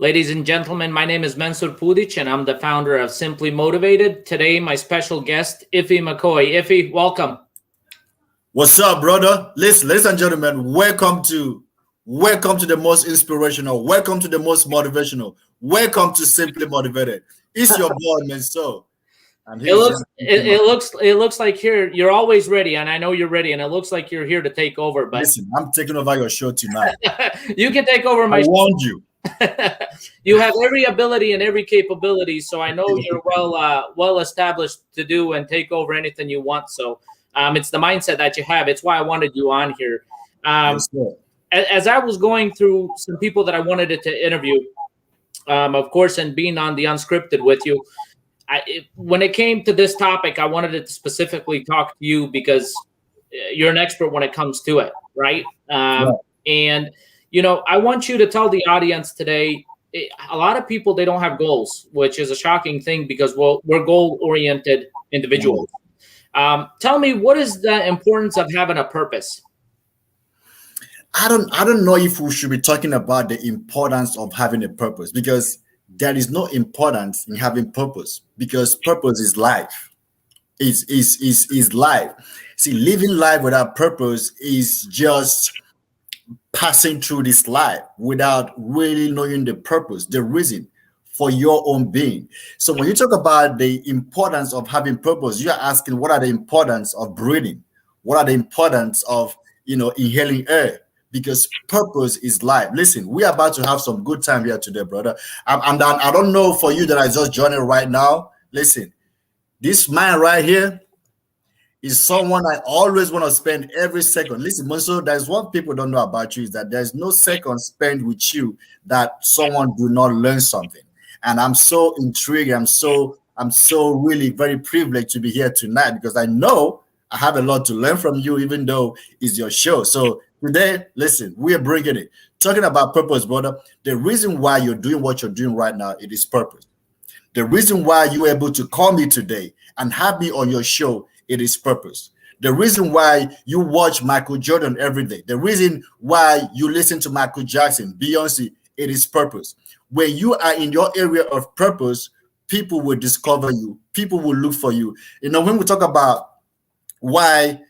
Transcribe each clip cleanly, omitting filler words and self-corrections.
Ladies and gentlemen, my name is Mensur and I'm the founder of Simply Motivated. Today, my special guest, Mccoy. Welcome. What's up, brother? Ladies and gentlemen, welcome to the most inspirational, welcome to the most motivational, welcome to Simply Motivated. It's your boy, Mensur. And it looks like you're always ready, and I know you're ready, and it looks like you're here to take over. But listen, I'm taking over your show tonight. You can take over my show. I warned you. You have every ability and every capability, so I know you're well established to do and take over anything you want. So it's the mindset that you have. It's why I wanted you on here. As I was going through some people that I wanted to interview, of course, and being on the Unscripted with you, when it came to this topic, I wanted to specifically talk to you because you're an expert when it comes to it, right? And I want you to tell the audience today, a lot of people, they don't have goals, which is a shocking thing because we're goal-oriented individuals. Tell me, what is the importance of having a purpose? I don't know if we should be talking about the importance of having a purpose, because there is no importance in having purpose, because purpose is life. Is life. See, living life without purpose is just passing through this life without really knowing the purpose, the reason for your own being. So when you talk about the importance of having purpose, you're asking, what are the importance of breathing? What are the importance of inhaling air? Because purpose is life. Listen, we are about to have some good time here today, brother. I don't know for you that are just joining right now. Listen, this man right here is someone I always want to spend every second. Listen, Mensur, there's what people don't know about you is that there's no second spent with you that someone do not learn something. And I'm so intrigued. I'm so really very privileged to be here tonight, because I know I have a lot to learn from you, even though it's your show. So today, listen, we are bringing it. Talking about purpose, brother. The reason why you're doing what you're doing right now, it is purpose. The reason why you're able to call me today and have me on your show, it is purpose. The reason why you watch Michael Jordan every day, the reason why you listen to Michael Jackson, Beyonce, it is purpose. When you are in your area of purpose, people will discover you. People will look for you. When we talk about why,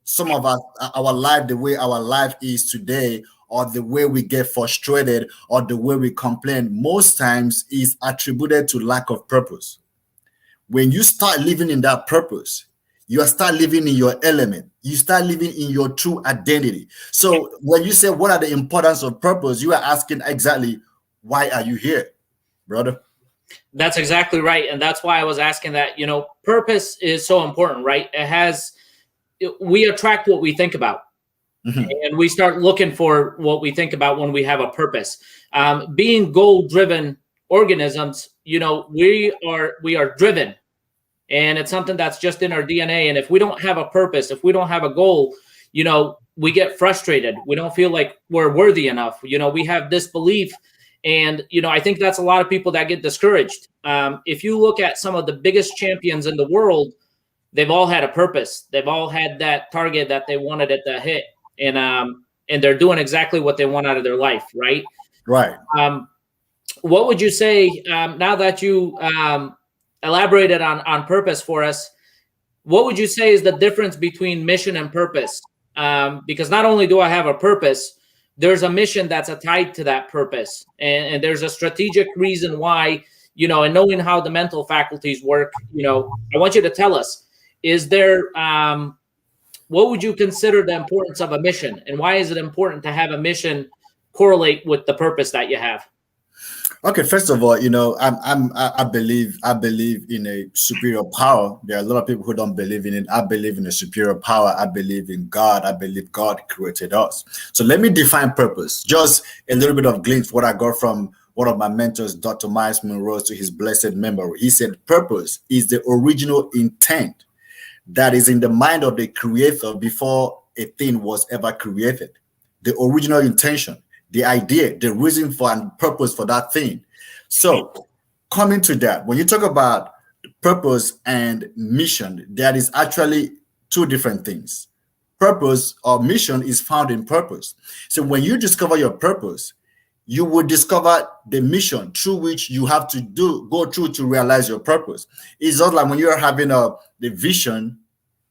some of our life, the way our life is today, or the way we get frustrated, or the way we complain, most times is attributed to lack of purpose. When you start living in that purpose, you start living in your element. You start living in your true identity. So when you say, what are the importance of purpose? You are asking exactly, why are you here, brother? That's exactly right. And that's why I was asking that. Purpose is so important, right? We attract what we think about. Mm-hmm. And we start looking for what we think about when we have a purpose. Being goal-driven organisms, we are driven, and it's something that's just in our DNA. And if we don't have a purpose, if we don't have a goal, we get frustrated. We don't feel like we're worthy enough. We have disbelief. And, I think that's a lot of people that get discouraged. If you look at some of the biggest champions in the world, they've all had a purpose. They've all had that target that they wanted it to hit. And they're doing exactly what they want out of their life, right? Right. What would you say, now that you elaborated on purpose for us, what would you say is the difference between mission and purpose? Because not only do I have a purpose, there's a mission that's tied to that purpose. And there's a strategic reason why, and knowing how the mental faculties work, I want you to tell us, is there, what would you consider the importance of a mission? And why is it important to have a mission correlate with the purpose that you have? Okay, first of all, I believe in a superior power. There are a lot of people who don't believe in it. I believe in a superior power. I believe in God. I believe God created us. So let me define purpose. Just a little bit of glimpse what I got from one of my mentors, Dr. Miles Monroe, to his blessed memory. He said, purpose is the original intent that is in the mind of the creator before a thing was ever created. The original intention, the idea, the reason for and purpose for that thing. So coming to that, when you talk about purpose and mission, that is actually two different things. Purpose or mission is found in purpose. So when you discover your purpose, you will discover the mission through which you have to go through to realize your purpose. It's just like when you're having the vision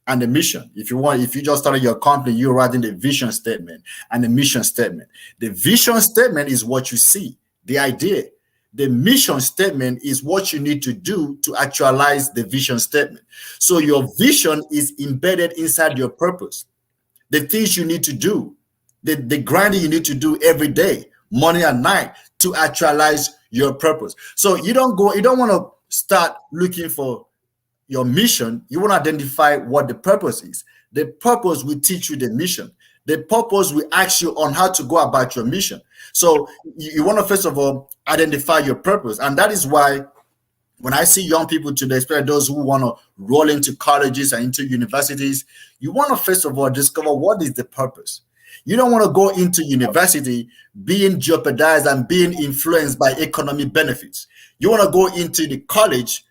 and the mission. If you just started your company, you're writing the vision statement and the mission statement. The vision statement is what you see, the idea. The mission statement is what you need to do to actualize the vision statement. So your vision is embedded inside your purpose. The things you need to do, the grinding you need to do every day, morning and night, to actualize your purpose. So you don't want to start looking for your mission. You want to identify what the purpose is. The purpose will teach you the mission. The purpose will ask you on how to go about your mission. So you want to first of all identify your purpose. And that is why when I see young people today, especially those who want to roll into colleges and into universities, you want to first of all discover what is the purpose. You don't want to go into university being jeopardized and being influenced by economic benefits. You want to go into the college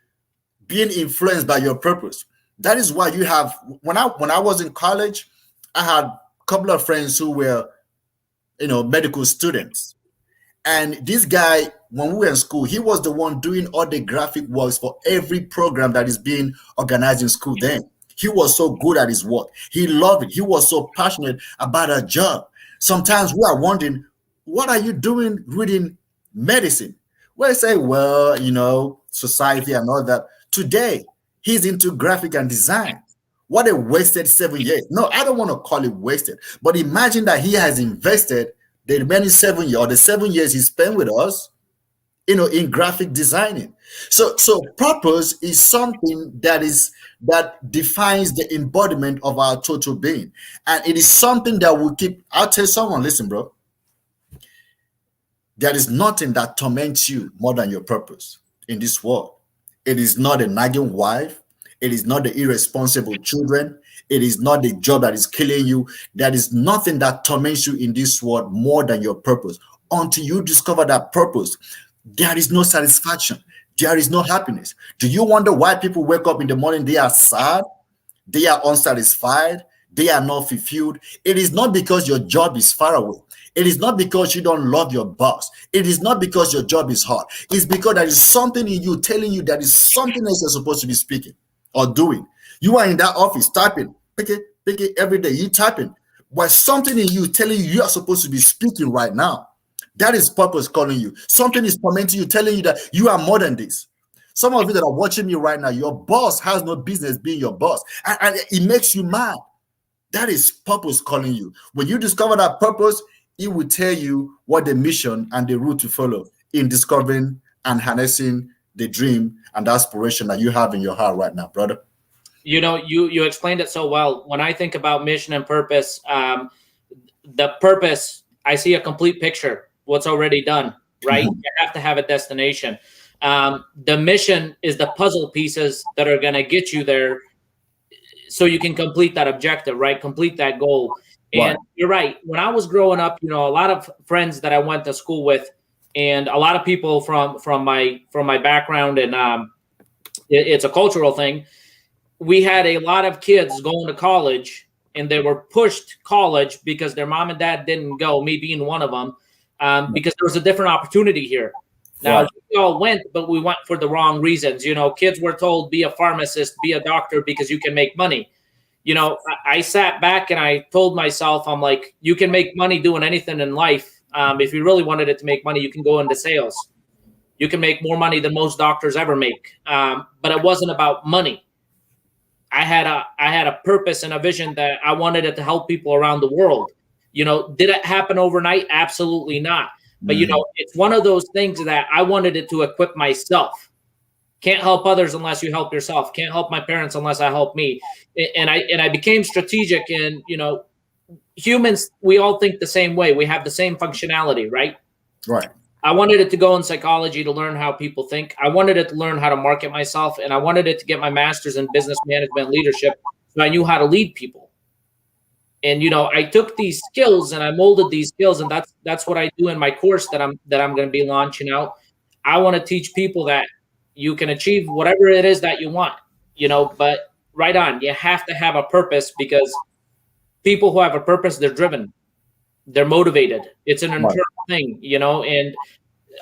being influenced by your purpose. That is why you have, when I was in college, I had a couple of friends who were, medical students. And this guy, when we were in school, he was the one doing all the graphic works for every program that is being organized in school then. He was so good at his work. He loved it. He was so passionate about a job. Sometimes we are wondering, what are you doing reading medicine? Well, I say, well, society and all that. Today, he's into graphic and design. What a wasted 7 years. No, I don't want to call it wasted, but imagine that he has invested the remaining 7 years or the 7 years he spent with us, in graphic designing. So purpose is something that defines the embodiment of our total being. And it is something that will keep, I'll tell someone, listen, bro, there is nothing that torments you more than your purpose in this world. It is not a nagging wife. It is not the irresponsible children. It is not the job that is killing you. There is nothing that torments you in this world more than your purpose. Until you discover that purpose, there is no satisfaction. There is no happiness. Do you wonder why people wake up in the morning? They are sad. They are unsatisfied. They are not fulfilled. It is not because your job is far away. It is not because you don't love your boss. It is not because your job is hard. It's because there is something in you telling you that is something else you're supposed to be speaking or doing. You are in that office typing, pick it every day. You typing, but something in you telling you are supposed to be speaking right now. That is purpose calling you. Something is tormenting you, telling you that you are more than this. Some of you that are watching me right now, your boss has no business being your boss, and it makes you mad. That is purpose calling you. When you discover that purpose, it will tell you what the mission and the route to follow in discovering and harnessing the dream and the aspiration that you have in your heart right now, brother. You explained it so well. When I think about mission and purpose, the purpose, I see a complete picture, what's already done, right? Mm-hmm. You have to have a destination. The mission is the puzzle pieces that are going to get you there so you can complete that objective, right? Complete that goal. And you're right. When I was growing up, a lot of friends that I went to school with, and a lot of people from my background, and it's a cultural thing. We had a lot of kids going to college, and they were pushed college because their mom and dad didn't go. Me being one of them, because there was a different opportunity here. Now we all went, but we went for the wrong reasons. Kids were told be a pharmacist, be a doctor because you can make money. I sat back and I told myself, I'm like, you can make money doing anything in life. If you really wanted it to make money, you can go into sales. You can make more money than most doctors ever make. But it wasn't about money. I had a purpose and a vision that I wanted it to help people around the world. Did it happen overnight? Absolutely not. But, it's one of those things that I wanted it to equip myself. Can't help others unless you help yourself. Can't help my parents unless I help me. And I became strategic. And, humans, we all think the same way. We have the same functionality, right? Right. I wanted it to go in psychology to learn how people think. I wanted it to learn how to market myself. And I wanted it to get my master's in business management leadership so I knew how to lead people. And, I took these skills and I molded these skills. And that's what I do in my course that I'm going to be launching out. I want to teach people that you can achieve whatever it is that you want, but right on, you have to have a purpose, because people who have a purpose, they're driven. They're motivated. It's an Right. internal thing, you know, and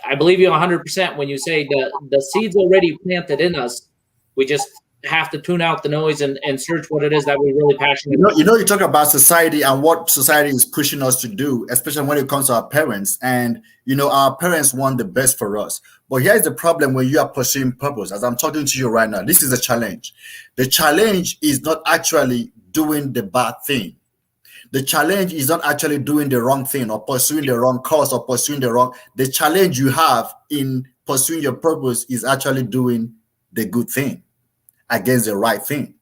I believe you 100% when you say the seed's already planted in us. We just have to tune out the noise and search what it is that we're really passionate about. You talk about society and what society is pushing us to do, especially when it comes to our parents. And our parents want the best for us. But here's the problem when you are pursuing purpose. As I'm talking to you right now, this is a challenge. The challenge is not actually doing the bad thing. The challenge is not actually doing the wrong thing or pursuing the wrong cause or pursuing the wrong. The challenge you have in pursuing your purpose is actually doing the good thing against the right thing.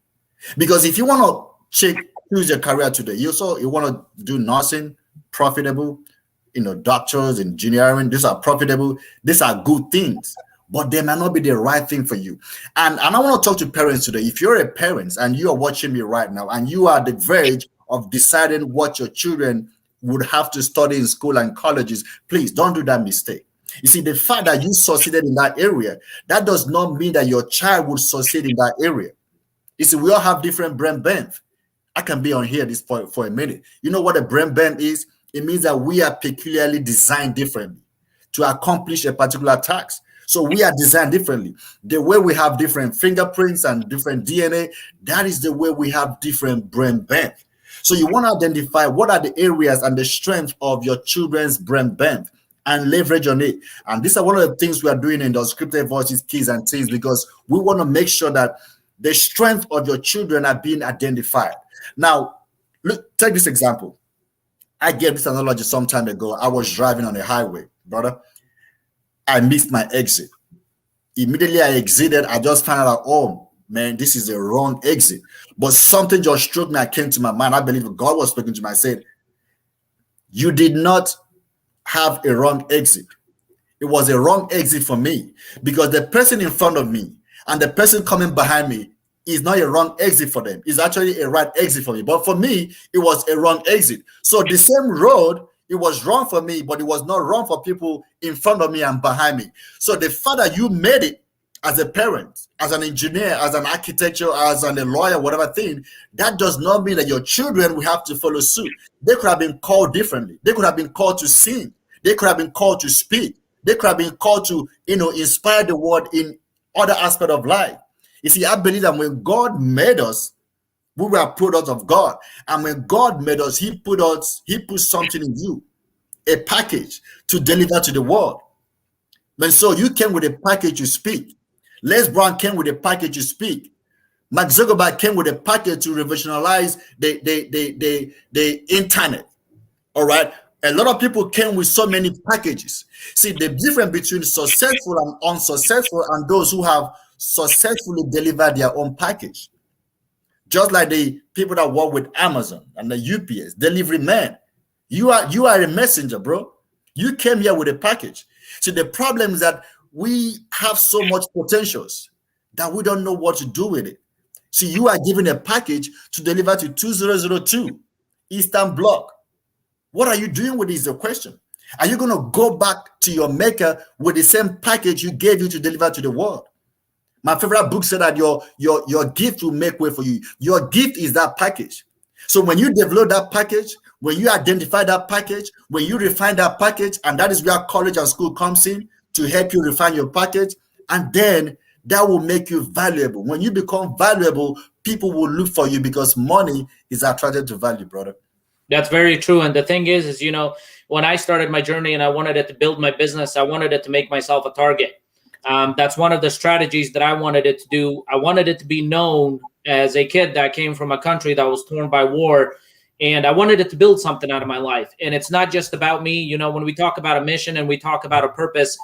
Because if you want to choose your career today, you want to do nursing, profitable, doctors, engineering, these are profitable, these are good things, but they might not be the right thing for you. And I want to talk to parents today. If you're a parent and you are watching me right now and you are at the verge of deciding what your children would have to study in school and colleges, please don't do that mistake. You see, the fact that you succeeded in that area, that does not mean that your child would succeed in that area. You see, we all have different brain bends. I can be on here this point for a minute. You know what a brain bend is? It means that we are peculiarly designed differently to accomplish a particular task. So we are designed differently. The way we have different fingerprints and different DNA, that is the way we have different brain bend. So you want to identify what are the areas and the strength of your children's brain bend and leverage on it. And these are one of the things we are doing in the Unscripted Voices, Kids and Teens, because we want to make sure that the strength of your children are being identified. Now, look, take this example. I gave this analogy some time ago. I was driving on the highway, brother. I missed my exit. Immediately I exited, I just found out, oh, man, this is the wrong exit. But something just struck me. I came to my mind. I believe God was speaking to me. I said, you did not have a wrong exit. It was a wrong exit for me because the person in front of me and the person coming behind me is not a wrong exit for them. It's actually a right exit for me. But for me, it was a wrong exit. So the same road, it was wrong for me, but it was not wrong for people in front of me and behind me. So the fact that you made it as a parent, as an engineer, as an architecture, as a lawyer, whatever thing, that does not mean that your children will have to follow suit. They could have been called differently. They could have been called to sing. They could have been called to speak. They could have been called to, inspire the world in other aspects of life. You see, I believe that when God made us, we were products of God. And when God made us, He put something in you, a package to deliver to the world. And so you came with a package to speak. Les Brown came with a package to speak. Mark Zuckerberg came with a package to revolutionize the internet. All right. A lot of people came with so many packages. See, the difference between successful and unsuccessful and those who have successfully delivered their own package. Just like the people that work with Amazon and the UPS, delivery man. You are a messenger, bro. You came here with a package. See, the problem is that we have so much potentials that we don't know what to do with it. See, you are given a package to deliver to 2002 Eastern Bloc. What are you doing with this? Is the question. Are you going to go back to your maker with the same package you gave you to deliver to the world? My favorite book said that your gift will make way for you. Your gift is that package. So when you develop that package, when you identify that package, when you refine that package, and that is where college and school comes in to help you refine your package, and then that will make you valuable. When you become valuable, people will look for you because money is attracted to value, brother. That's very true. And the thing is, when I started my journey and I wanted it to build my business, I wanted it to make myself a target. That's one of the strategies that I wanted it to do. I wanted it to be known as a kid that came from a country that was torn by war. And I wanted it to build something out of my life. And it's not just about me. When we talk about a mission and we talk about a purpose,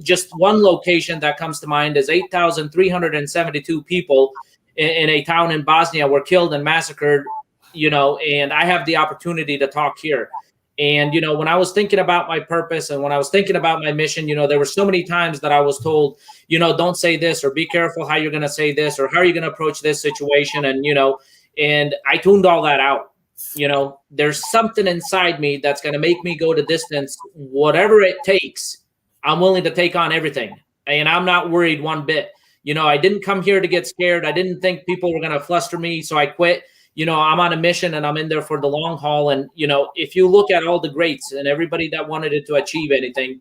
just one location that comes to mind is 8,372 people in a town in Bosnia were killed and massacred, and I have the opportunity to talk here. And, when I was thinking about my purpose and when I was thinking about my mission, there were so many times that I was told, don't say this, or be careful how you're going to say this, or how are you going to approach this situation. And I tuned all that out. There's something inside me that's going to make me go the distance, whatever it takes. I'm willing to take on everything. And I'm not worried one bit. I didn't come here to get scared. I didn't think people were going to fluster me. So I quit. I'm on a mission and I'm in there for the long haul. And, if you look at all the greats and everybody that wanted it to achieve anything,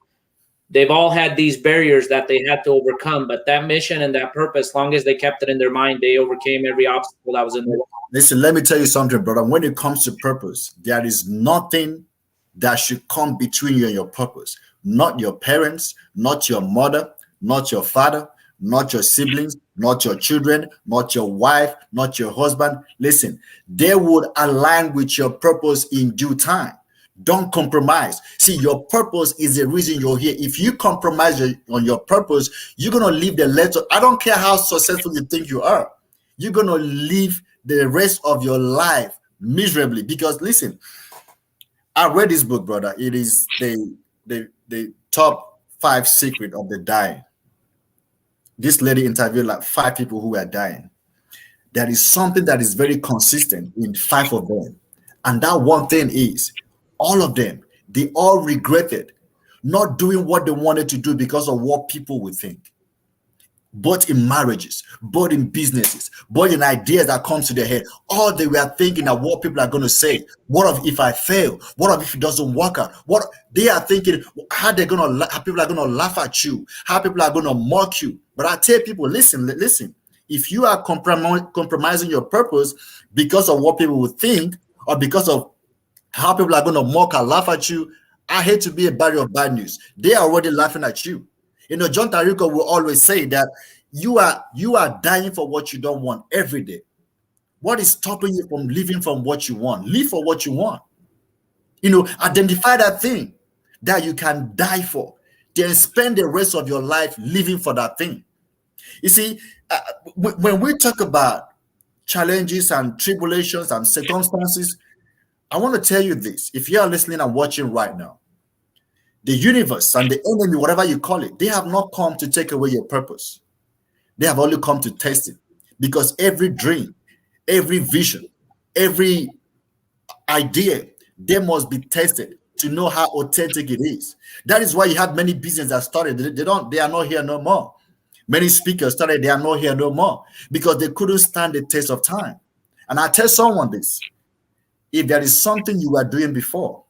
they've all had these barriers that they had to overcome. But that mission and that purpose, as long as they kept it in their mind, they overcame every obstacle that was in their life. Listen, let me tell you something, brother. When it comes to purpose, there is nothing that should come between you and your purpose. Not your parents, not your mother, not your father, not your siblings, not your children, not your wife, not your husband. Listen, they would align with your purpose in due time. Don't compromise. See, your purpose is the reason you're here. If you compromise on your purpose, you're going to leave the letter. I don't care how successful you think you are. You're going to live the rest of your life miserably. Because listen, I read this book, brother. It is the top 5 secret of the dying. This lady interviewed like 5 people who were dying. There is something that is very consistent in 5 of them. And that one thing is, all of them, they all regretted not doing what they wanted to do because of what people would think. Both in marriages, both in businesses, both in ideas that come to their head. All they were thinking of what people are going to say. What if I fail? What if it doesn't work out? What they are thinking, how people are going to laugh at you, how people are going to mock you. But I tell people, listen. If you are compromising your purpose because of what people will think, or because of how people are going to mock and laugh at you, I hate to be a barrier of bad news. They are already laughing at you. John Tarico will always say that you are dying for what you don't want every day. What is stopping you from living from what you want? Live for what you want. Identify that thing that you can die for. Then spend the rest of your life living for that thing. You see, when we talk about challenges and tribulations and circumstances, I want to tell you this. If you are listening and watching right now, the universe and the enemy, whatever you call it, they have not come to take away your purpose. They have only come to test it. Because every dream, every vision, every idea, they must be tested to know how authentic it is. That is why you have many businesses that started. They are not here no more. Many speakers started, they are not here no more because they couldn't stand the test of time. And I tell someone this: if there is something you were doing before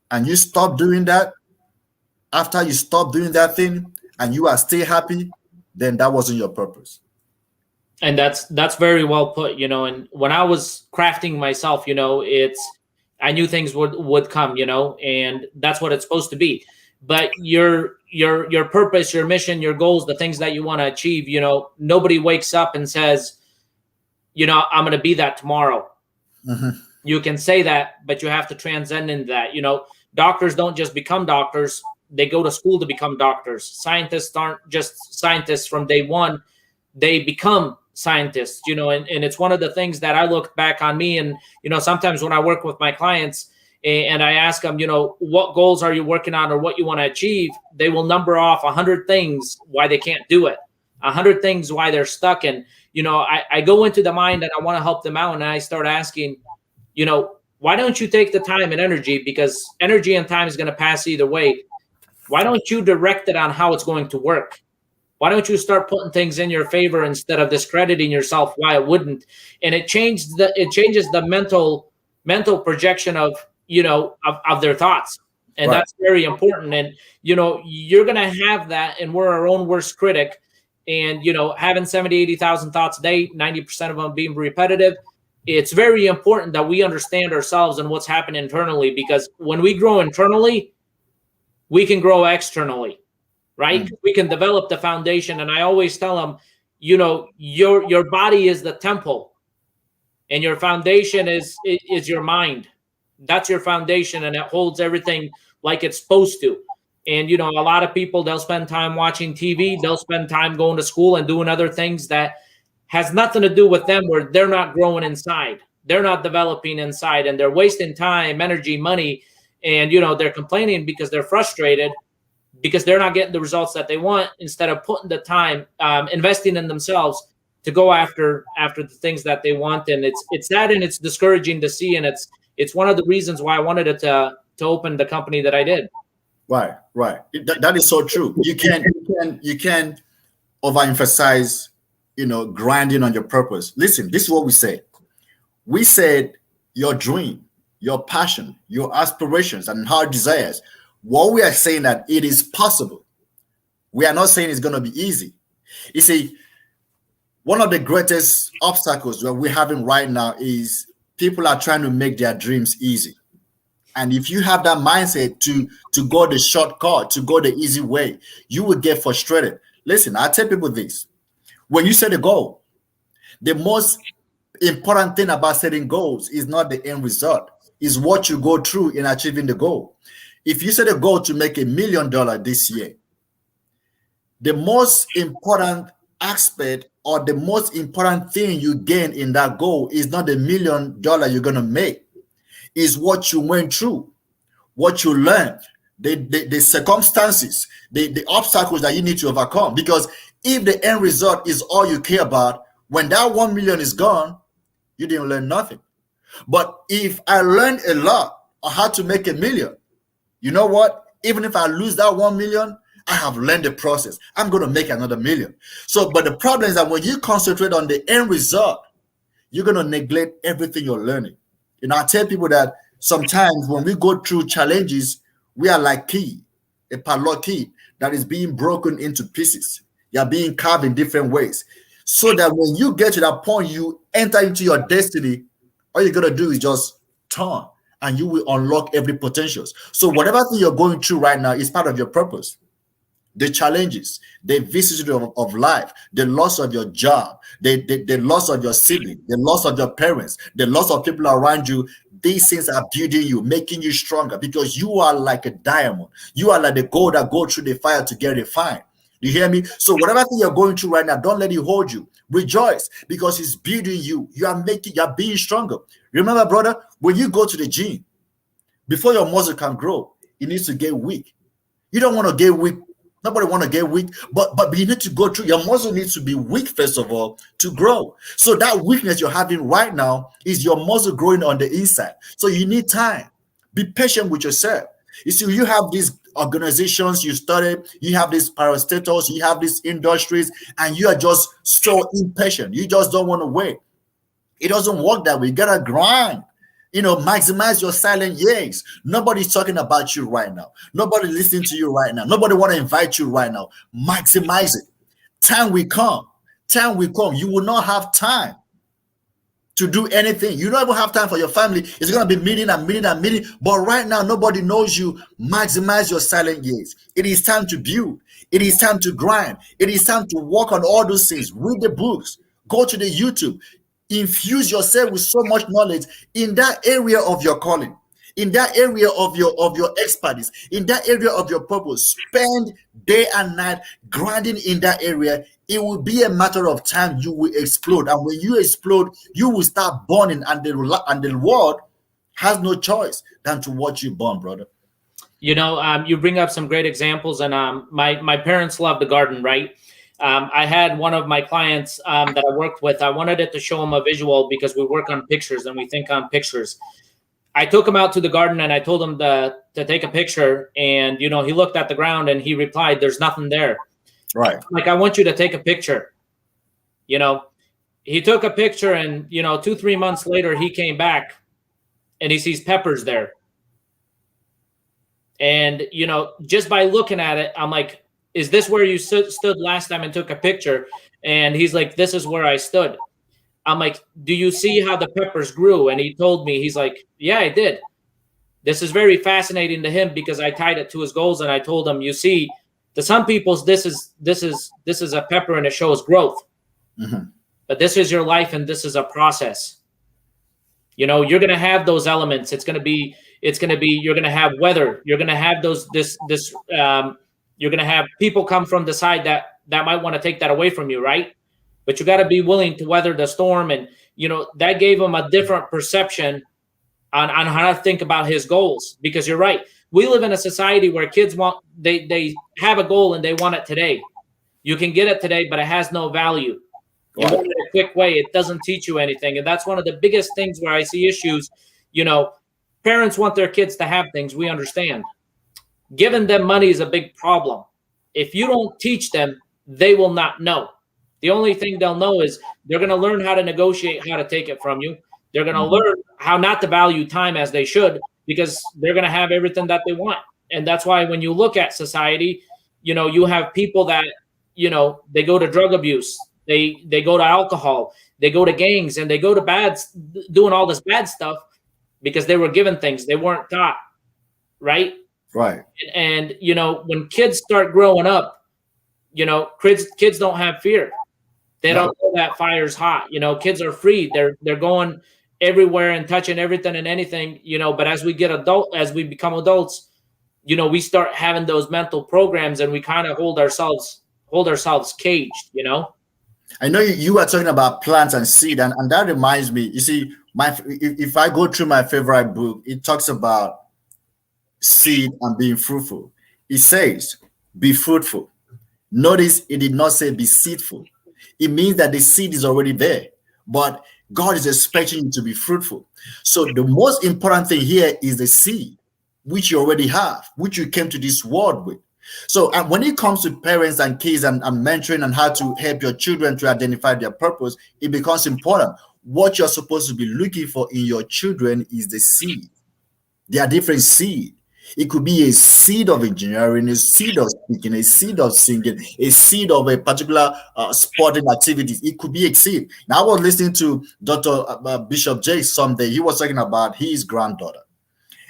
and you stop doing that, after you stop doing that thing and you are still happy, then that wasn't your purpose. And that's very well put, and when I was crafting myself, I knew things would come, and that's what it's supposed to be. But your purpose, your mission, your goals, the things that you want to achieve, nobody wakes up and says, I'm going to be that tomorrow. Mm-hmm. You can say that, but you have to transcend into that. Doctors don't just become doctors. They go to school to become doctors. Scientists aren't just scientists from day one. They become scientists, and it's one of the things that I look back on me. And, sometimes when I work with my clients and I ask them, what goals are you working on or what you want to achieve? They will number off 100 things why they can't do it, 100 things why they're stuck. And, I go into the mind and I want to help them out. And I start asking, why don't you take the time and energy, because energy and time is going to pass either way. Why don't you direct it on how it's going to work? Why don't you start putting things in your favor instead of discrediting yourself why it wouldn't? And it changes the mental projection of their thoughts. And right. That's very important. And, you're going to have that, and we're our own worst critic. And, having 70, 80,000 thoughts a day, 90% of them being repetitive. It's very important that we understand ourselves and what's happening internally, because when we grow internally, we can grow externally, right? Mm. We can develop the foundation. And I always tell them, your body is the temple and your foundation is your mind. That's your foundation, and it holds everything like it's supposed to. And, a lot of people, they'll spend time watching TV. They'll spend time going to school and doing other things that has nothing to do with them, where they're not growing inside. They're not developing inside, and they're wasting time, energy, money. And, they're complaining because they're frustrated because they're not getting the results that they want, instead of putting the time, investing in themselves to go after the things that they want. And it's that, and it's discouraging to see. And it's one of the reasons why I wanted it to open the company that I did. Right. That is so true. You can overemphasize, grinding on your purpose. Listen, this is what we say. We said your dream, your passion, your aspirations, and heart desires. What we are saying that it is possible. We are not saying it's going to be easy. You see, one of the greatest obstacles that we're having right now is people are trying to make their dreams easy. And if you have that mindset to go the shortcut, to go the easy way, you will get frustrated. Listen, I tell people this. When you set a goal, the most important thing about setting goals is not the end result, is what you go through in achieving the goal. If you set a goal to make $1 million this year, the most important aspect or the most important thing you gain in that goal is not the $1 million you're going to make, is what you went through, what you learned, the circumstances, the obstacles that you need to overcome. Because if the end result is all you care about, when that 1 million is gone, you didn't learn nothing. But if I learned a lot on how to make $1 million, you know what? Even if I lose that 1 million, I have learned the process. I'm going to make another $1 million. So, but the problem is that when you concentrate on the end result, you're going to neglect everything you're learning. You know, I tell people that sometimes when we go through challenges, we are like a padlock key that is being broken into pieces. You're being carved in different ways. So that when you get to that point, you enter into your destiny, all you're going to do is just turn and you will unlock every potential. So whatever thing you're going through right now is part of your purpose. The challenges, the vicissitude of life, the loss of your job, the loss of your sibling, the loss of your parents, the loss of people around you, these things are building you, making you stronger, because you are like a diamond. You are like the gold that go through the fire to get refined. You hear me? So whatever thing you're going through right now, don't let it hold you. Rejoice, because it's building you. You are being stronger. Remember, brother, when you go to the gym, before your muscle can grow, it needs to get weak. You don't want to get weak. Nobody want to get weak, but you need to go through. Your muscle needs to be weak first of all to grow. So that weakness you're having right now is your muscle growing on the inside. So you need time. Be patient with yourself. You see, you have these organizations you started, you have these parastatals, you have these industries, and you are just so impatient. You just don't want to wait. It doesn't work that way. You gotta grind. You know, maximize your silent years. Nobody's talking about you right now. Nobody listening to you right now. Nobody want to invite you right now. Maximize it. Time will come. Time will come. You will not have time to do anything. You don't even have time for your family. It's going to be meeting and meeting and meeting. But right now, nobody knows you. Maximize your silent years. It is time to build. It is time to grind. It is time to work on all those things. Read the books. Go to the YouTube. Infuse yourself with so much knowledge in that area of your calling, in that area of your expertise, in that area of your purpose. Spend day and night grinding in that area. It will be a matter of time you will explode, and when you explode, you will start burning, and the world has no choice than to watch you burn, brother. You know, you bring up some great examples, and my parents love the garden, right? I had one of my clients that I worked with. I wanted it to show him a visual because we work on pictures and we think on pictures. I took him out to the garden and I told him to take a picture. And, you know, he looked at the ground and he replied, "There's nothing there." Right. Like, I want you to take a picture. You know, he took a picture and, you know, 2-3 months later, he came back and he sees peppers there. And, you know, just by looking at it, I'm like, "Is this where you stood last time and took a picture?" And he's like, "This is where I stood." I'm like, "Do you see how the peppers grew?" And he told me, he's like, "Yeah, I did." This is very fascinating to him because I tied it to his goals. And I told him, "You see, to some people's, this is a pepper and it shows growth. Mm-hmm. But this is your life and this is a process. You know, you're going to have those elements. You're going to have weather. You're going to have you're going to have people come from the side that might want to take that away from you, right? But you got to be willing to weather the storm." And, you know, that gave him a different perception on how to think about his goals. Because you're right. We live in a society where kids they have a goal and they want it today. You can get it today, but it has no value. You want it a quick way. It doesn't teach you anything. And that's one of the biggest things where I see issues. You know, parents want their kids to have things. We understand. Giving them money is a big problem. If you don't teach them, they will not know. The only thing they'll know is they're going to learn how to negotiate, how to take it from you. They're going to learn how not to value time as they should, because they're going to have everything that they want. And that's why when you look at society, you have people that, they go to drug abuse, they go to alcohol, they go to gangs, and they go to doing all this bad stuff because they were given things they weren't taught. Right. Right. And when kids start growing up, kids don't have fear. They don't know that fire's hot. Kids are free. They're going everywhere and touching everything and anything, but as we become adults, we start having those mental programs, and we kind of hold ourselves caged. I know you were talking about plants and seed, and that reminds me, you see, if I go through my favorite book, it talks about seed and being fruitful. It says, be fruitful. Notice it did not say be seedful. It means that the seed is already there, but God is expecting you to be fruitful. So the most important thing here is the seed, which you already have, which you came to this world with. So when it comes to parents and kids and mentoring and how to help your children to identify their purpose, it becomes important. What you're supposed to be looking for in your children is the seed. There are different seeds. It could be a seed of engineering, a seed of speaking, a seed of singing, a seed of a particular sporting activity. It could be a seed. Now, I was listening to Dr. Bishop J someday. He was talking about his granddaughter.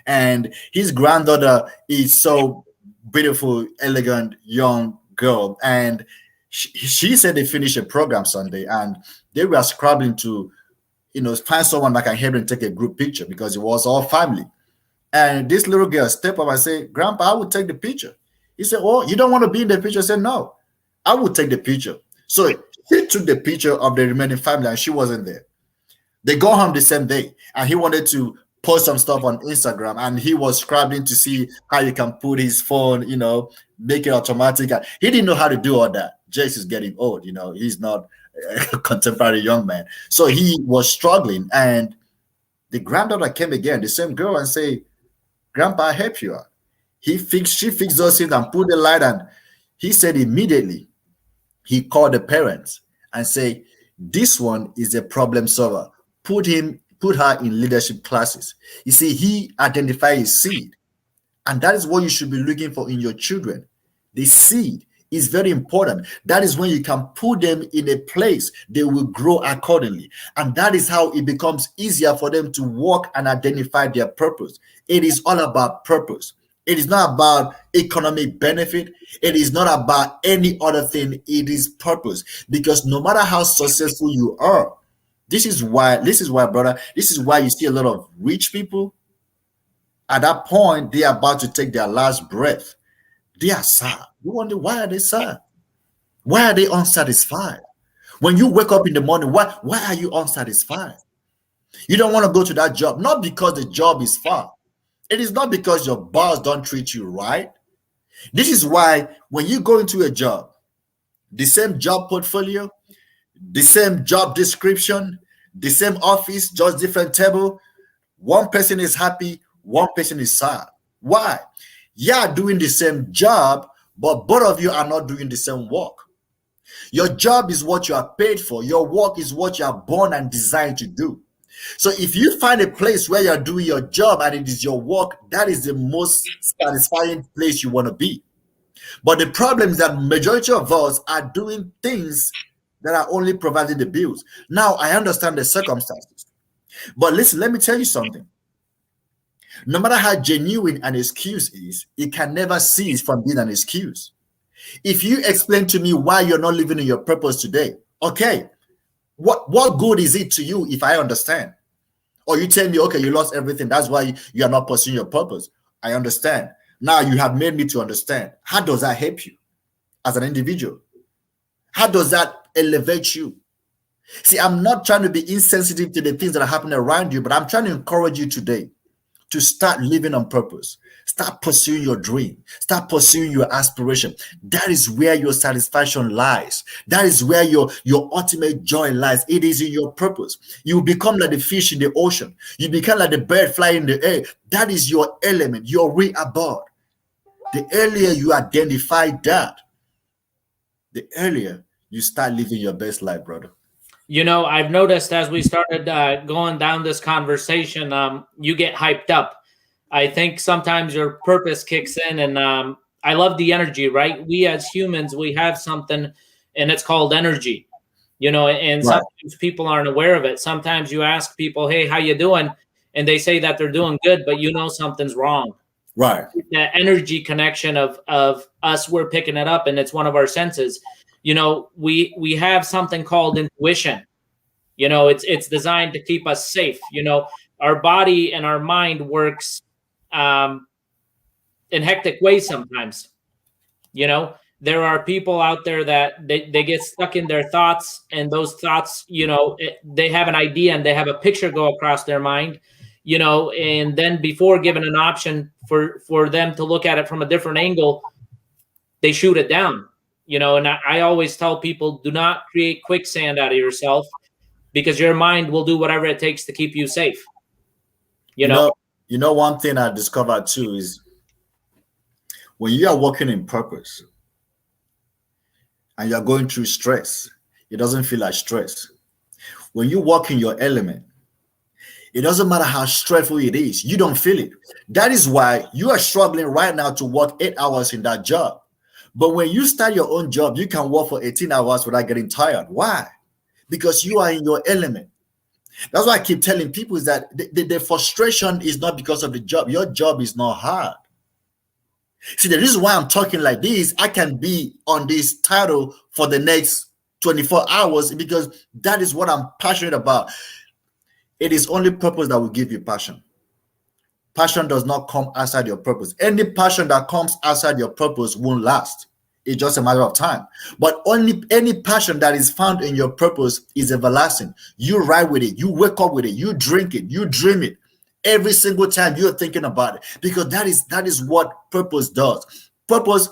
And his granddaughter is so beautiful, elegant, young girl. And she said they finished a program Sunday, and they were scrambling to, find someone that can help them take a group picture because it was all family. And this little girl stepped up and said, Grandpa, I will take the picture. He said, oh, you don't want to be in the picture? I said, no, I will take the picture. So he took the picture of the remaining family, and she wasn't there. They go home the same day, and he wanted to post some stuff on Instagram, and he was scrambling to see how you can put his phone, make it automatic. He didn't know how to do all that. Jace is getting old, he's not a contemporary young man. So he was struggling, and the granddaughter came again, the same girl, and say, Grandpa, I help you out. She fixed those things and put the light on. He said immediately, he called the parents and say, this one is a problem solver. Put her in leadership classes. You see, he identified his seed. And that is what you should be looking for in your children. The seed is very important. That is when you can put them in a place they will grow accordingly. And that is how it becomes easier for them to walk and identify their purpose. It is all about purpose. It is not about economic benefit. It is not about any other thing. It is purpose. Because no matter how successful you are, this is why, brother, this is why you see a lot of rich people. At that point, they are about to take their last breath. They are sad. You wonder, why are they sad? Why are they unsatisfied? When you wake up in the morning, why are you unsatisfied? You don't want to go to that job, not because the job is far. It is not because your boss don't treat you right. This is why when you go into a job, the same job portfolio, the same job description, the same office, just different table, one person is happy, one person is sad. Why? You are doing the same job, but both of you are not doing the same work. Your job is what you are paid for. Your work is what you are born and designed to do. So if you find a place where you're doing your job and it is your work, that is the most satisfying place you want to be. But the problem is that majority of us are doing things that are only providing the bills. Now, I understand the circumstances. But listen, let me tell you something. No matter how genuine an excuse is, it can never cease from being an excuse. If you explain to me why you're not living in your purpose today, okay, what good is it to you if I understand? Or you tell me, okay, you lost everything, that's why you are not pursuing your purpose. I understand. Now you have made me to understand. How does that help you as an individual? How does that elevate you? See, I'm not trying to be insensitive to the things that are happening around you, but I'm trying to encourage you today to start living on purpose. Start pursuing your dream. Start pursuing your aspiration. That is where your satisfaction lies. That is where your ultimate joy lies. It is in your purpose. You become like the fish in the ocean. You become like the bird flying in the air. That is your element, your way above. The earlier you identify that, the earlier you start living your best life, brother. You know, I've noticed as we started going down this conversation, you get hyped up. I think sometimes your purpose kicks in, and I love the energy, right? We as humans, we have something, and it's called energy. You know, and Right. sometimes people aren't aware of it. Sometimes you ask people, "Hey, how you doing?" and they say that they're doing good, but you know something's wrong. Right. That energy connection of us, we're picking it up, and it's one of our senses. You know, we have something called intuition. You know, it's designed to keep us safe. You know, our body and our mind works um, in hectic ways sometimes. You know, there are people out there that they get stuck in their thoughts, and those thoughts, you know, they have an idea and they have a picture go across their mind, you know, and then before given an option for them to look at it from a different angle, they shoot it down. You know, and I always tell people, do not create quicksand out of yourself, because your mind will do whatever it takes to keep you safe. You You know, know, one thing I discovered too is when you are working in purpose and you're going through stress, it doesn't feel like stress. When you work in your element, it doesn't matter how stressful it is, you don't feel it. That is why you are struggling right now to work 8 hours in that job. But when you start your own job, you can work for 18 hours without getting tired. Why? Because you are in your element. That's why I keep telling people is that the frustration is not because of the job. Your job is not hard. See, the reason why I'm talking like this, I can be on this title for the next 24 hours because that is what I'm passionate about. It is only purpose that will give you passion. Passion does not come outside your purpose. Any passion that comes outside your purpose won't last. It's just a matter of time. But only any passion that is found in your purpose is everlasting. You ride with it. You wake up with it. You drink it. You dream it. Every single time you're thinking about it, because that is what purpose does. Purpose.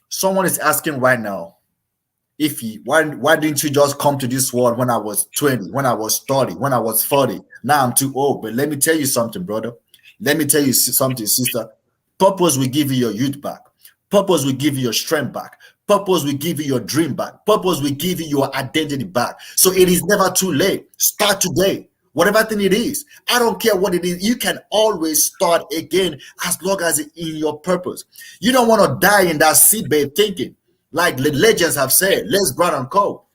Someone is asking right now, why didn't you just come to this world when I was 20, when I was 30, when I was 40? Now I'm too old. But let me tell you something, brother. Let me tell you something, sister. Purpose will give you your youth back. Purpose will give you your strength back. Purpose will give you your dream back. Purpose will give you your identity back. So it is never too late. Start today. Whatever thing it is, I don't care what it is. You can always start again as long as it's in your purpose. You don't want to die in that seedbed thinking, like the legends have said, Les Brown and Co.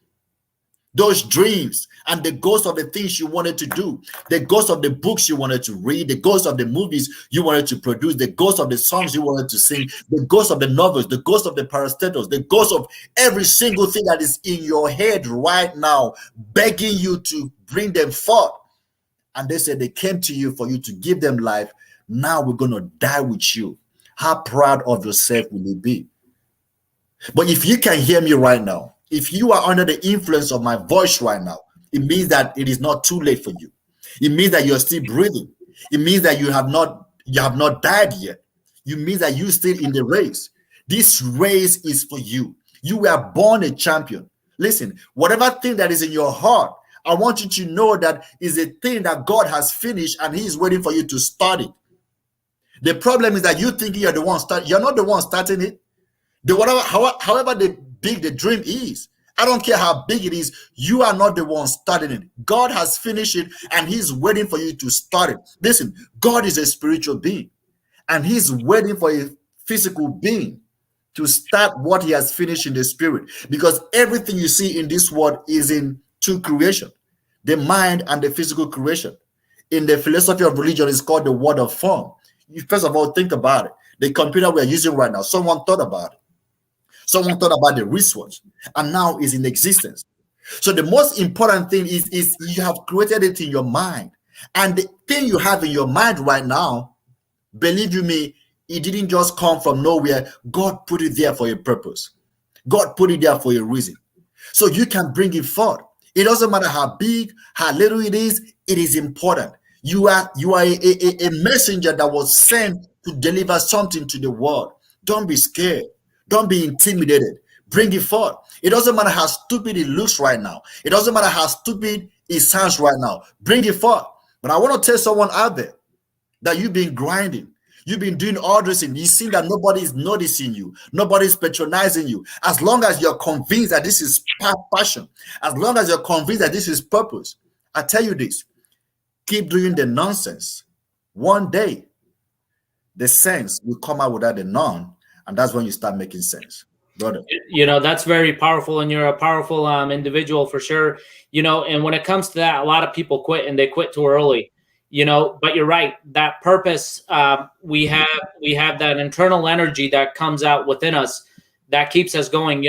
Those dreams and the ghost of the things you wanted to do, the ghost of the books you wanted to read, the ghost of the movies you wanted to produce, the ghost of the songs you wanted to sing, the ghost of the novels, the ghost of the parastatos, the ghost of every single thing that is in your head right now, begging you to bring them forth. And they said they came to you for you to give them life. Now we're going to die with you. How proud of yourself will you be? But if you can hear me right now, if you are under the influence of my voice right now, it means that it is not too late for you. It means that you're still breathing. It means that you have not died yet. It means that you're still in the race. This race is for you. You were born a champion. Listen, whatever thing that is in your heart, I want you to know that is a thing that God has finished and He is waiting for you to start it. The problem is that you think you're the one starting. You're not the one starting it. However big the dream is, I don't care how big it is, you are not the one starting it. God has finished it and He's waiting for you to start it. Listen, God is a spiritual being and He's waiting for a physical being to start what He has finished in the spirit, because everything you see in this world is in two creation, the mind and the physical creation. In the philosophy of religion, it's called the word of form. You first of all think about it. The computer we're using right now, someone thought about it. Someone thought about the research, and now is in existence. So the most important thing is you have created it in your mind. And the thing you have in your mind right now, believe you me, it didn't just come from nowhere. God put it there for a purpose. God put it there for a reason. So you can bring it forth. It doesn't matter how big, how little it is important. You are a messenger that was sent to deliver something to the world. Don't be scared. Don't be intimidated. Bring it forth. It doesn't matter how stupid it looks right now. It doesn't matter how stupid it sounds right now. Bring it forth. But I want to tell someone out there that you've been grinding. You've been doing all this and you see that nobody is noticing you, nobody's patronizing you. As long as you're convinced that this is passion, as long as you're convinced that this is purpose, I tell you this, keep doing the nonsense. One day, the sense will come out without the none, and that's when you start making sense, brother. That's very powerful, and you're a powerful individual for sure. And when it comes to that, a lot of people quit, and they quit too early. But you're right. That purpose, we have that internal energy that comes out within us that keeps us going.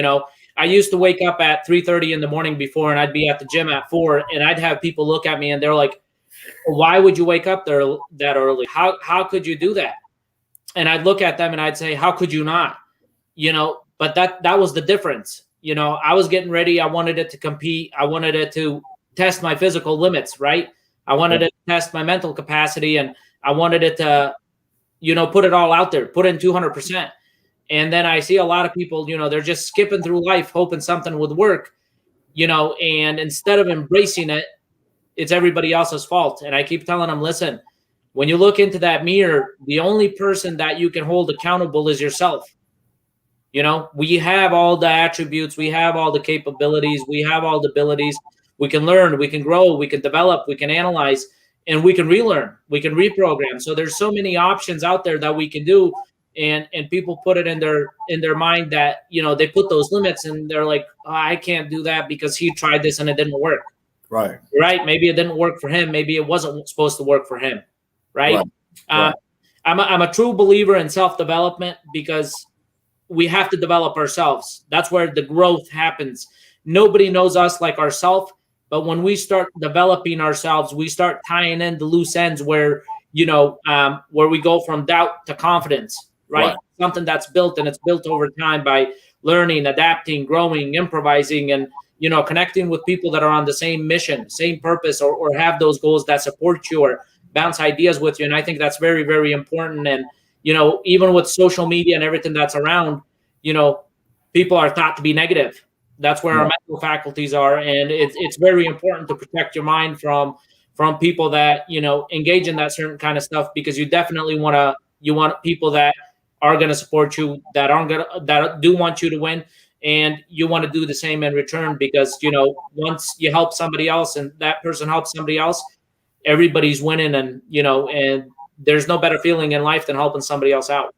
I used to wake up at 3:30 in the morning before, and I'd be at the gym at 4, and I'd have people look at me and they're like, "Why would you wake up there that early? How could you do that?" And I'd look at them and I'd say, "How could you not?" But that was the difference. I was getting ready. I wanted it to compete. I wanted it to test my physical limits, right? I wanted it to test my mental capacity, and I wanted it to, put it all out there, put in 200%. And then I see a lot of people, they're just skipping through life hoping something would work, and instead of embracing it, it's everybody else's fault. And I keep telling them, listen, when you look into that mirror, the only person that you can hold accountable is yourself. We have all the attributes, we have all the capabilities, we have all the abilities. We can learn, we can grow, we can develop, we can analyze, and we can relearn, we can reprogram. So there's so many options out there that we can do. And people put it in their mind that, they put those limits and they're like, oh, I can't do that because he tried this and it didn't work. Right. Maybe it didn't work for him. Maybe it wasn't supposed to work for him. Right. I'm a true believer in self-development because we have to develop ourselves. That's where the growth happens. Nobody knows us like ourselves. But when we start developing ourselves, we start tying in the loose ends where, where we go from doubt to confidence, right? Something that's built, and it's built over time by learning, adapting, growing, improvising, and, connecting with people that are on the same mission, same purpose, or have those goals that support you or bounce ideas with you. And I think that's very, very important. And, even with social media and everything that's around, people are thought to be negative. That's where our mental faculties are. And it's very important to protect your mind from people that, engage in that certain kind of stuff, because you definitely want people that are going to support you, that do want you to win. And you want to do the same in return, because, once you help somebody else and that person helps somebody else, everybody's winning. And, and there's no better feeling in life than helping somebody else out.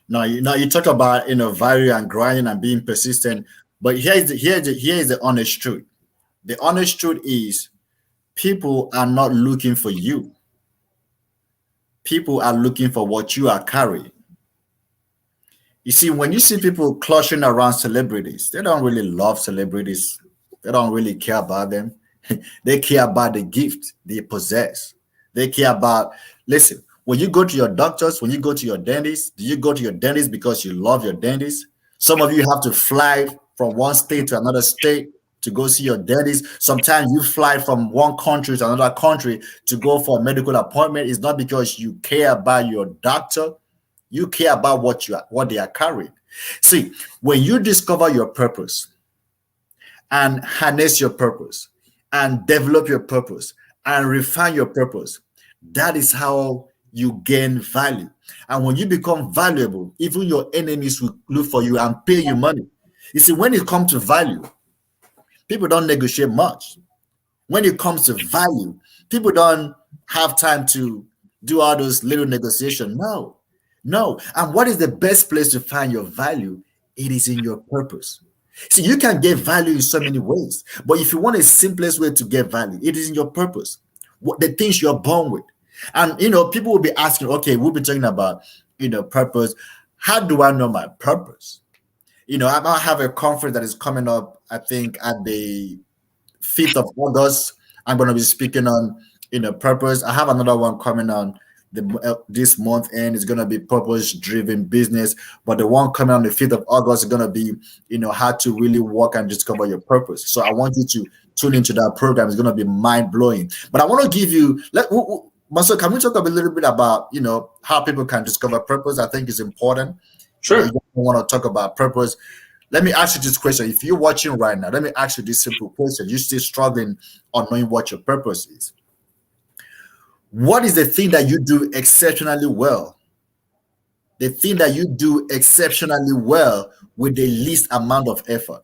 No, you talk about, value and grinding and being persistent. But here's the honest truth. The honest truth is people are not looking for you. People are looking for what you are carrying. You see, when you see people clutching around celebrities, they don't really love celebrities. They don't really care about them. They care about the gift they possess. They care about, listen, when you go to your doctors, when you go to your dentist, do you go to your dentist because you love your dentist? Some of you have to fly from one state to another state to go see your dentist. Sometimes you fly from one country to another country to go for a medical appointment. It's not because you care about your doctor. You care about what they are carrying. See, when you discover your purpose and harness your purpose and develop your purpose and refine your purpose, that is how you gain value. And when you become valuable, even your enemies will look for you and pay you money. You see, when it comes to value, people don't negotiate much. When it comes to value, people don't have time to do all those little negotiations. No. And what is the best place to find your value? It is in your purpose. See, you can get value in so many ways, but if you want a simplest way to get value, it is in your purpose, the things you're born with. And, people will be asking, okay, we'll be talking about, purpose. How do I know my purpose? I might have a conference that is coming up, I think, at the 5th of August. I'm going to be speaking on, purpose. I have another one coming on this month, and it's going to be purpose-driven business. But the one coming on the 5th of August is going to be, how to really work and discover your purpose. So I want you to tune into that program. It's going to be mind-blowing. But I want to give you, Mensur, can we talk a little bit about, how people can discover purpose? I think it's important. Sure. You want to talk about purpose. Let me ask you this question. If you're watching right now, let me ask you this simple question. You're still struggling on knowing what your purpose is. What is the thing that you do exceptionally well the thing that you do exceptionally well with the least amount of effort.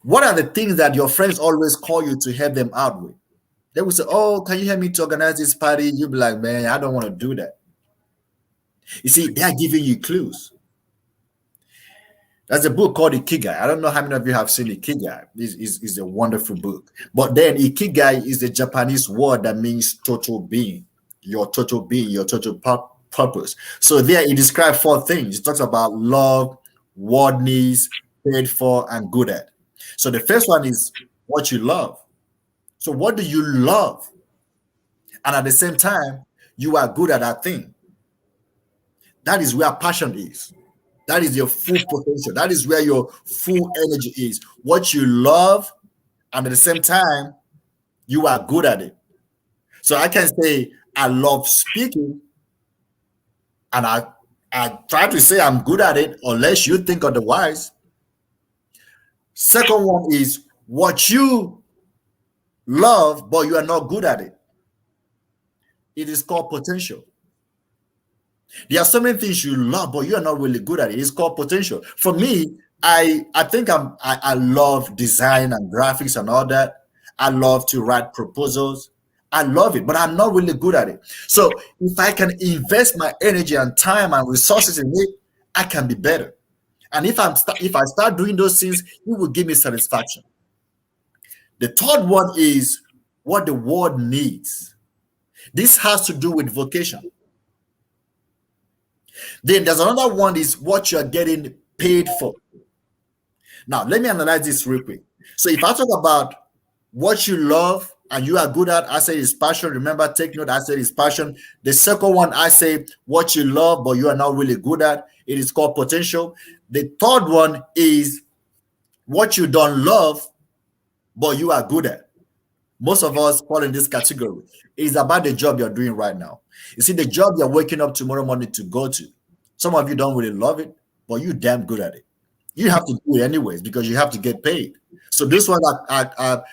What are the things that your friends always call you to help them out with? They will say, "Oh, can you help me to organize this party?" You'll be like, "Man, I don't want to do that." You see, they are giving you clues. There's a book called Ikigai. I don't know how many of you have seen Ikigai. This is a wonderful book. But then Ikigai is the Japanese word that means total being, your total being, your total purpose. So there it describes 4 things. It talks about love, worthiness, paid for, and good at. So the first one is what you love. So what do you love? And at the same time, you are good at that thing. That is where passion is. That is your full potential. That is where your full energy is. What you love, and at the same time, you are good at it. So I can say I love speaking, and I try to say I'm good at it, unless you think otherwise. Second one is what you love, but you are not good at it. It is called potential. There are so many things you love, but you are not really good at it. It's called potential. For me, I think I love design and graphics and all that. I love to write proposals. I love it, but I'm not really good at it. So if I can invest my energy and time and resources in it, I can be better. And if I start doing those things, it will give me satisfaction. The third one is what the world needs. This has to do with vocation. Then there's another one is what you're getting paid for. Now, let me analyze this real quick. So if I talk about what you love and you are good at, I say it's passion. Remember, take note, I said it's passion. The second one, I say what you love, but you are not really good at. It is called potential. The third one is what you don't love, but you are good at. Most of us fall in this category. It is about the job you're doing right now. You see, the job you're waking up tomorrow morning to go to. Some of you don't really love it, but you're damn good at it. You have to do it anyways because you have to get paid. So this one are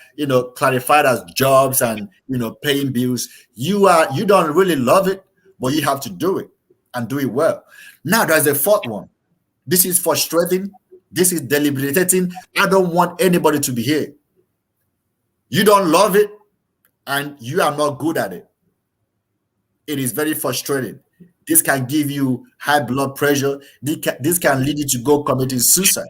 clarified as jobs and paying bills. You don't really love it, but you have to do it and do it well. Now there's a fourth one. This is frustrating. This is debilitating. I don't want anybody to be here. You don't love it and you are not good at it. It is very frustrating. This can give you high blood pressure. This can lead you to go committing suicide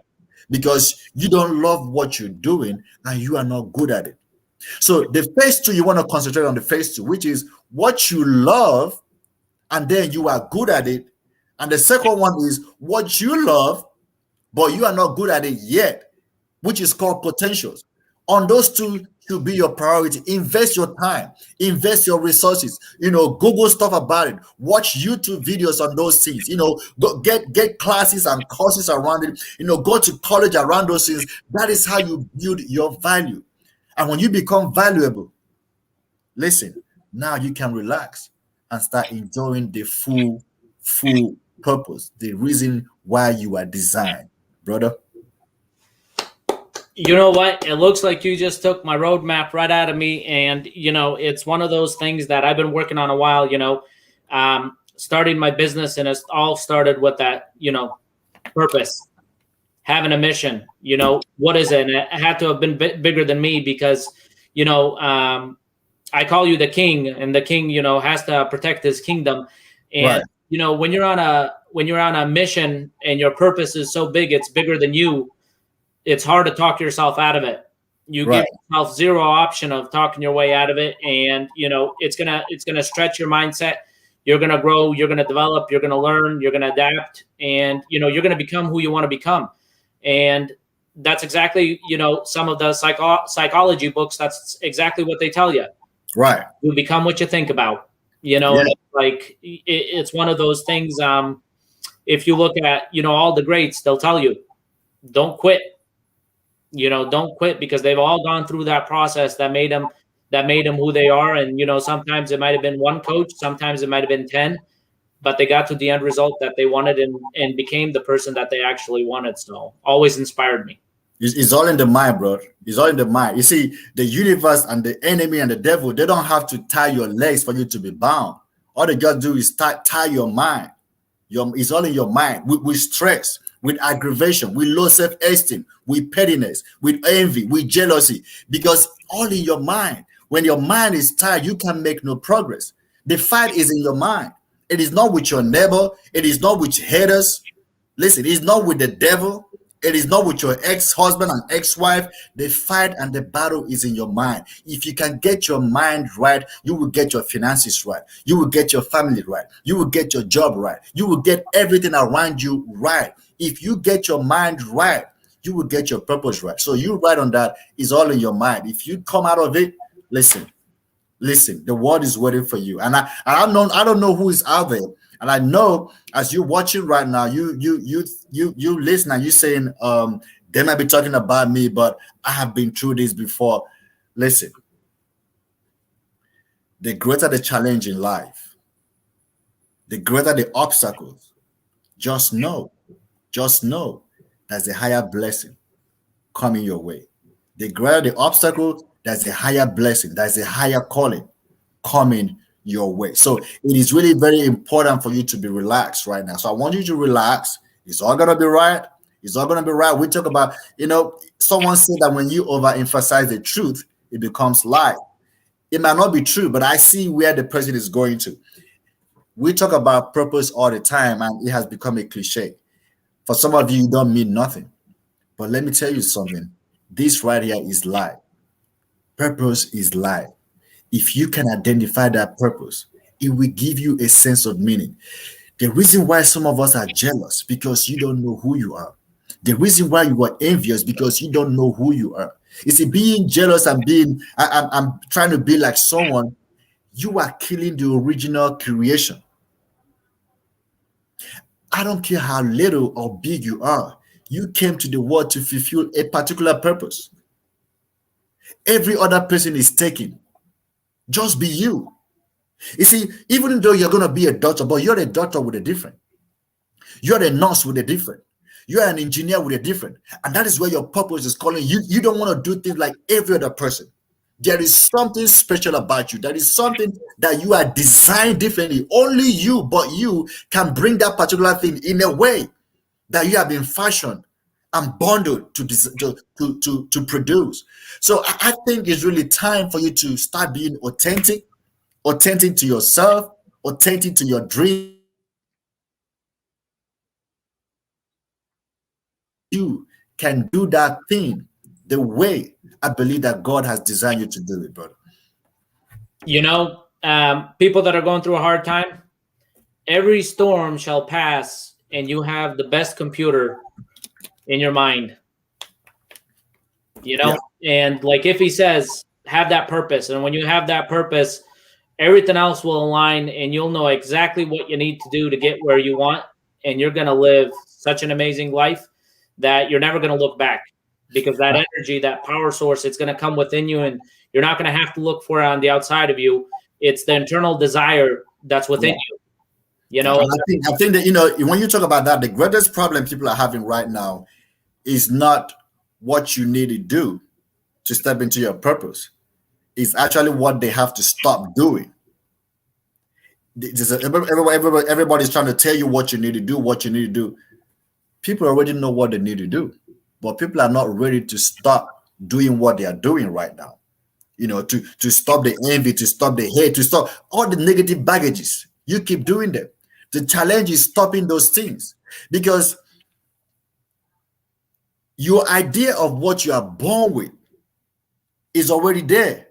because you don't love what you're doing and you are not good at it. So the phase 2, you want to concentrate on the phase 2, which is what you love and then you are good at it. And the second one is what you love, but you are not good at it yet, which is called potentials. On those two should be your priority. Invest your time, invest your resources, Google stuff about it, watch YouTube videos on those things, go get classes and courses around it, go to college around those things. That is how you build your value. And when you become valuable, listen, now you can relax and start enjoying the full purpose, the reason why you are designed, brother. You know what? It looks like you just took my roadmap right out of me. And, it's one of those things that I've been working on a while, starting my business. And it's all started with that, purpose, having a mission, what is it? And it had to have been bigger than me because, I call you the king and the king, has to protect his kingdom. And, right. When you're on a mission and your purpose is so big, it's bigger than you. It's hard to talk yourself out of it. You give yourself zero option of talking your way out of it. And, it's going to stretch your mindset. You're going to grow, you're going to develop, you're going to learn, you're going to adapt, and, you're going to become who you want to become. And that's exactly, some of the psychology books, that's exactly what they tell you. Right. You become what you think about, and it's one of those things. If you look at, all the greats, they'll tell you, don't quit. Don't quit because they've all gone through that process that made them who they are. And, sometimes it might have been one coach, sometimes it might have been 10, but they got to the end result that they wanted and became the person that they actually wanted. So always inspired me. It's all in the mind, bro. It's all in the mind. You see, the universe and the enemy and the devil, they don't have to tie your legs for you to be bound. All they got to do is tie your mind. It's all in your mind. With stress, with aggravation, with low self-esteem, with pettiness, with envy, with jealousy, because all in your mind. When your mind is tired, you can make no progress. The fight is in your mind. It is not with your neighbor. It is not with haters. Listen, it's not with the devil. It is not with your ex-husband and ex-wife. The fight and the battle is in your mind. If you can get your mind right, you will get your finances right. You will get your family right. You will get your job right. You will get everything around you right. If you get your mind right, you will get your purpose right. So you right on that. It's all in your mind. If you come out of it, listen, the world is waiting for you. And I don't know who is out there. And I know as you're watching right now, you listen and you saying, they might be talking about me, but I have been through this before. Listen, the greater the challenge in life, the greater the obstacles, just know there's a higher blessing coming your way. The greater the obstacle, there's a higher blessing, there's a higher calling coming your way. So it is really very important for you to be relaxed right now. So I want you to relax. It's all gonna be right. It's all gonna be right. We talk about, someone said that when you overemphasize the truth, it becomes lie. It might not be true, but I see where the person is going to. We talk about purpose all the time, and it has become a cliche. For some of you, it don't mean nothing. But let me tell you something. This right here is life. Purpose is life. If you can identify that purpose, it will give you a sense of meaning. The reason why some of us are jealous, because you don't know who you are. The reason why you are envious, because you don't know who you are. You see, being jealous and I'm trying to be like someone, you are killing the original creation. I don't care how little or big you are. You came to the world to fulfill a particular purpose. Every other person is taken. Just be you. You see, even though you're going to be a doctor, but you're a doctor with a different. You're a nurse with a different. You're an engineer with a different. And that is where your purpose is calling you. You don't want to do things like every other person. There is something special about you. There is something that you are designed differently. Only you, but you can bring that particular thing in a way that you have been fashioned and bundled to produce. So I think it's really time for you to start being authentic to yourself, authentic to your dream. You can do that thing the way I believe that God has designed you to do it, brother. People that are going through a hard time, every storm shall pass, and you have the best computer in your mind. Yeah. And like if he says, have that purpose, and when you have that purpose, everything else will align, and you'll know exactly what you need to do to get where you want, and you're going to live such an amazing life that you're never going to look back, because that energy, that power source, it's going to come within you, and you're not going to have to look for it on the outside of you. It's the internal desire that's within you. I think that, when you talk about that, the greatest problem people are having right now is not what you need to do to step into your purpose. It's actually what they have to stop doing. Everybody's trying to tell you what you need to do, People already know what they need to do, but people are not ready to stop doing what they are doing right now. To stop the envy, to stop the hate, to stop all the negative baggages. You keep doing them. The challenge is stopping those things, because your idea of what you are born with is already there.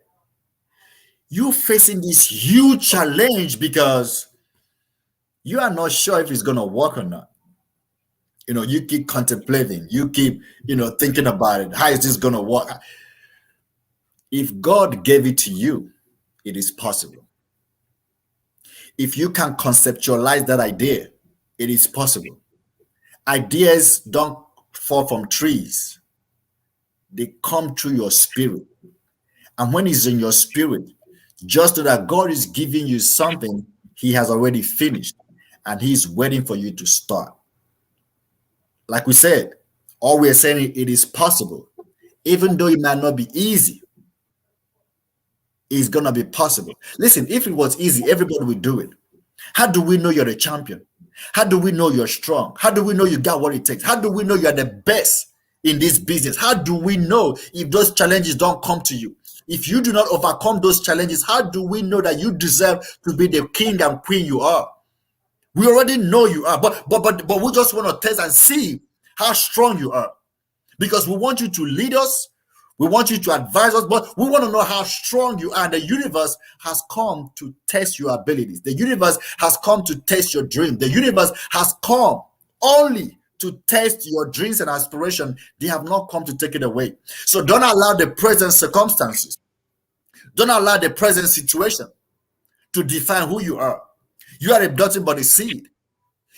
You're facing this huge challenge because you are not sure if it's going to work or not. You keep contemplating. You keep, thinking about it. How is this going to work? If God gave it to you, it is possible. If you can conceptualize that idea, it is possible. Ideas don't fall from trees. They come through your spirit. And when it's in your spirit, just so that God is giving you something he has already finished, and he's waiting for you to start. Like we said, all we're saying, it is possible. Even though it might not be easy, it's going to be possible. Listen, if it was easy, everybody would do it. How do we know you're a champion? How do we know you're strong? How do we know you got what it takes? How do we know you're the best in this business? How do we know if those challenges don't come to you? If you do not overcome those challenges, how do we know that you deserve to be the king and queen you are? We already know you are, but we just want to test and see how strong you are, because we want you to lead us, we want you to advise us, but we want to know how strong you are. The universe has come to test your abilities. The universe has come to test your dream. The universe has come only to test your dreams and aspirations. They have not come to take it away. So don't allow the present circumstances, don't allow the present situation to define who you are. You are a nothing but a seed.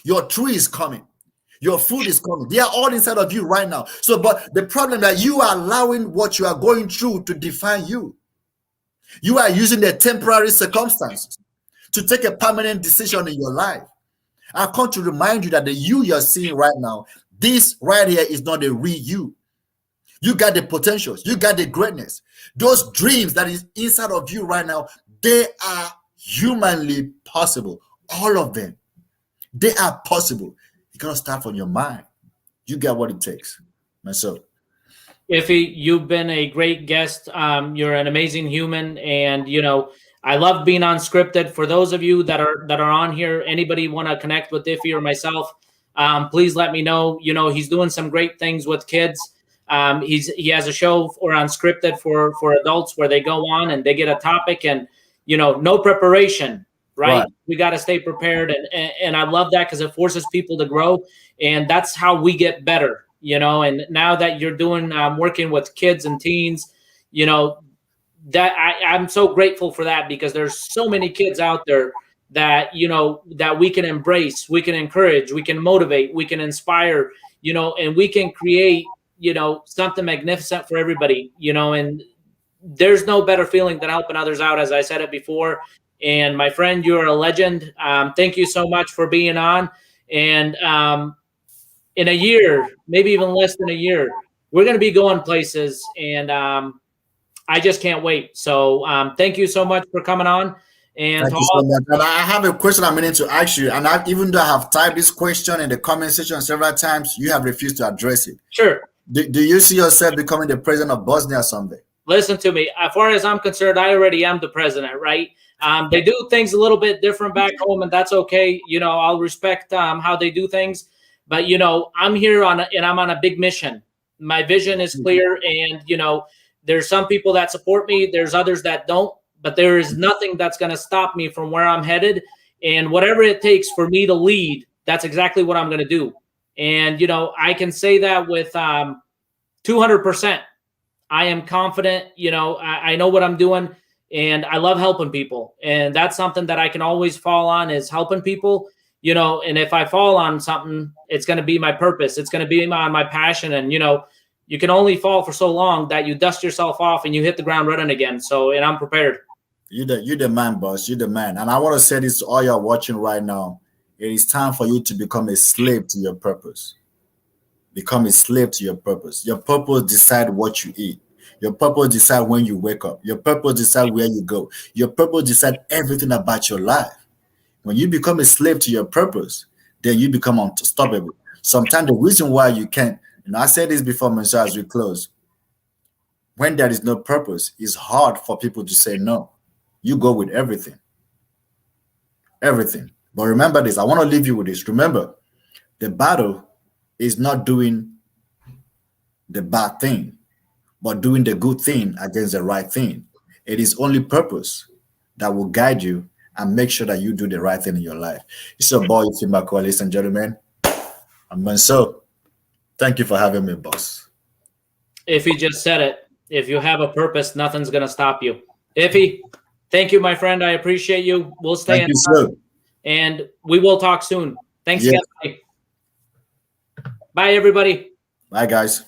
Your tree is coming. Your food is coming. They are all inside of you right now. So, but the problem that you are allowing what you are going through to define you. You are using the temporary circumstances to take a permanent decision in your life. I come to remind you that the you you're seeing right now, this right here is not a real you. You got the potentials. You got the greatness. Those dreams that is inside of you right now, they are humanly possible. All of them. They are possible. You gotta start from your mind. You got what it takes. Myself. Iffy, you've been a great guest. You're an amazing human, and I love being unscripted. For those of you that are on here, anybody want to connect with Iffy or myself, please let me know. He's doing some great things with kids. He has a show for Unscripted for adults where they go on and they get a topic and no preparation. Right. We got to stay prepared. And I love that because it forces people to grow. And that's how we get better, and now that you're doing working with kids and teens, that I'm so grateful for that, because there's so many kids out there that, that we can embrace, we can encourage, we can motivate, we can inspire, and we can create, something magnificent for everybody, and there's no better feeling than helping others out, as I said it before. And my friend, you're a legend. Thank you so much for being on. And in a year, maybe even less than a year, we're going to be going places. And I just can't wait. So thank you so much for coming on. And thank you so much. And I have a question I'm meaning to ask you. And even though I have typed this question in the comment section several times, you have refused to address it. Sure. Do you see yourself becoming the president of Bosnia someday? Listen to me. As far as I'm concerned, I already am the president, right? They do things a little bit different back home, and that's okay. I'll respect how they do things. But, I'm here and I'm on a big mission. My vision is clear, and, there's some people that support me. There's others that don't. But there is nothing that's going to stop me from where I'm headed. And whatever it takes for me to lead, that's exactly what I'm going to do. And, I can say that with 200%. I am confident, I know what I'm doing, and I love helping people. And that's something that I can always fall on, is helping people, and if I fall on something, it's going to be my purpose. It's going to be on my passion. And, you can only fall for so long that you dust yourself off and you hit the ground running again. So, and I'm prepared. You're the man, boss. You're the man. And I want to say this to all you're watching right now. It is time for you to become a slave to your purpose. Become a slave to your purpose. Your purpose decide what you eat. Your purpose decide when you wake up. Your purpose decide where you go. Your purpose decide everything about your life. When you become a slave to your purpose, then you become unstoppable. Sometimes the reason why you can't, I said this before, Mensur, as we close. When there is no purpose, it's hard for people to say no. You go with everything. Everything. But remember this. I want to leave you with this. Remember, the battle is not doing the bad thing, but doing the good thing against the right thing. It is only purpose that will guide you and make sure that you do the right thing in your life. It's your boy, Mccoy, ladies and gentlemen. I'm Mensur. Thank you for having me, boss. Iffy just said it. If you have a purpose, nothing's going to stop you. Iffy, thank you, my friend. I appreciate you. We'll stay in touch. And we will talk soon. Thanks again. Bye, everybody. Bye, guys.